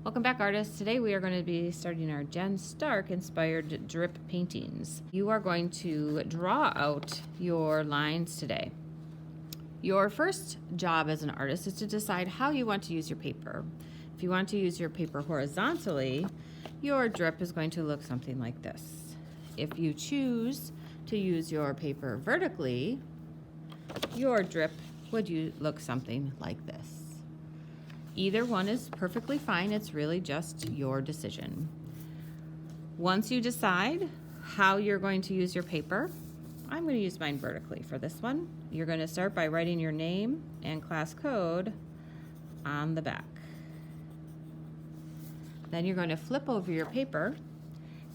Welcome back, artists. Today we are going to be starting our Jen Stark inspired drip paintings. You are going to draw out your lines today. Your first job as an artist is to decide how you want to use your paper. If you want to use your paper horizontally, your drip is going to look something like this. If you choose to use your paper vertically, your drip would look something like this. Either one is perfectly fine. It's really just your decision. Once you decide how you're going to use your paper, I'm going to use mine vertically for this one. You're going to start by writing your name and class code on the back. Then you're going to flip over your paper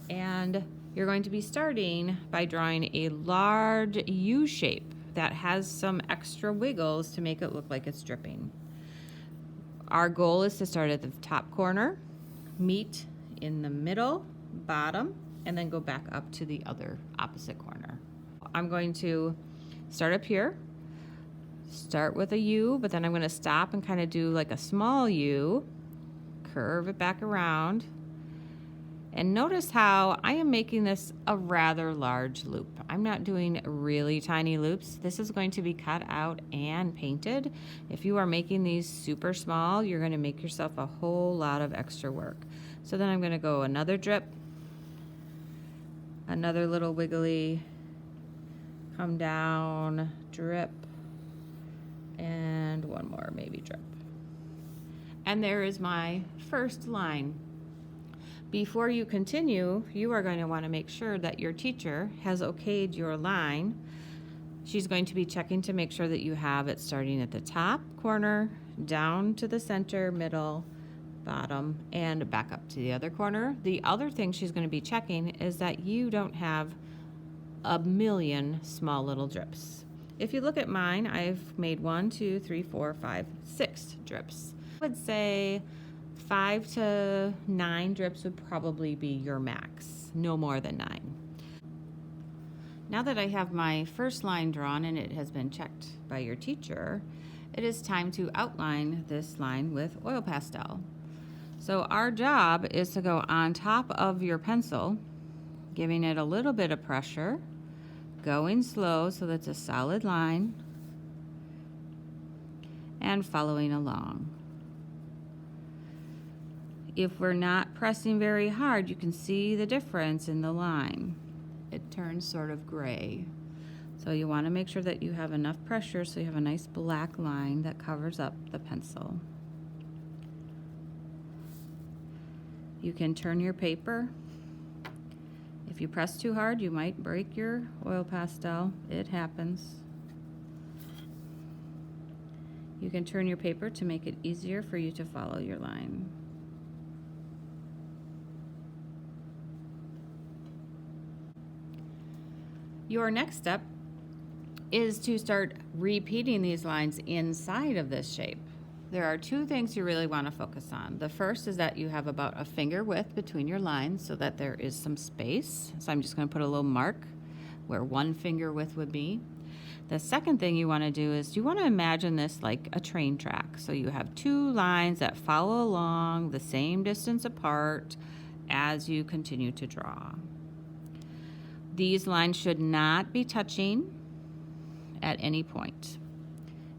and you're going to be starting by drawing a large U shape that has some extra wiggles to make it look like it's dripping. Our goal is to start at the top corner, meet in the middle, bottom, and then go back up to the other opposite corner. I'm going to start up here, start with a U, but then I'm going to stop and kind of do like a small U, curve it back around, and notice how I am making this a rather large loop. I'm not doing really tiny loops. This is going to be cut out and painted. If you are making these super small, you're going to make yourself a whole lot of extra work. So then I'm going to go another drip, another little wiggly, come down, drip, and one more maybe drip. And there is my first line. Before you continue, you are going to want to make sure that your teacher has okayed your line. She's going to be checking to make sure that you have it starting at the top corner, down to the center, middle, bottom, and back up to the other corner. The other thing she's going to be checking is that you don't have a million small little drips. If you look at mine, I've made 1, 2, 3, 4, 5, 6 drips. I would say 5 to 9 drips would probably be your max, no more than 9. Now that I have my first line drawn and it has been checked by your teacher, it is time to outline this line with oil pastel. So our job is to go on top of your pencil, giving it a little bit of pressure, going slow so that's a solid line, and following along. If we're not pressing very hard, you can see the difference in the line. It turns sort of gray. So you want to make sure that you have enough pressure so you have a nice black line that covers up the pencil. You can turn your paper. If you press too hard, you might break your oil pastel. It happens. You can turn your paper to make it easier for you to follow your line. Your next step is to start repeating these lines inside of this shape. There are 2 things you really want to focus on. The first is that you have about a finger width between your lines so that there is some space. So I'm just going to put a little mark where 1 finger width would be. The second thing you want to do is you want to imagine this like a train track. So you have 2 lines that follow along the same distance apart as you continue to draw. These lines should not be touching at any point.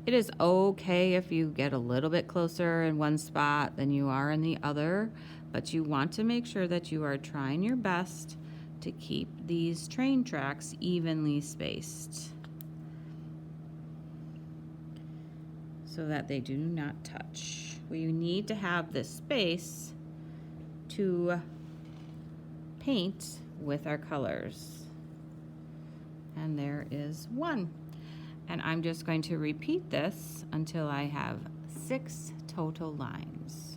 It is okay if you get a little bit closer in one spot than you are in the other, but you want to make sure that you are trying your best to keep these train tracks evenly spaced so that they do not touch. We need to have this space to paint with our colors. And there is 1. And I'm just going to repeat this until I have 6 total lines.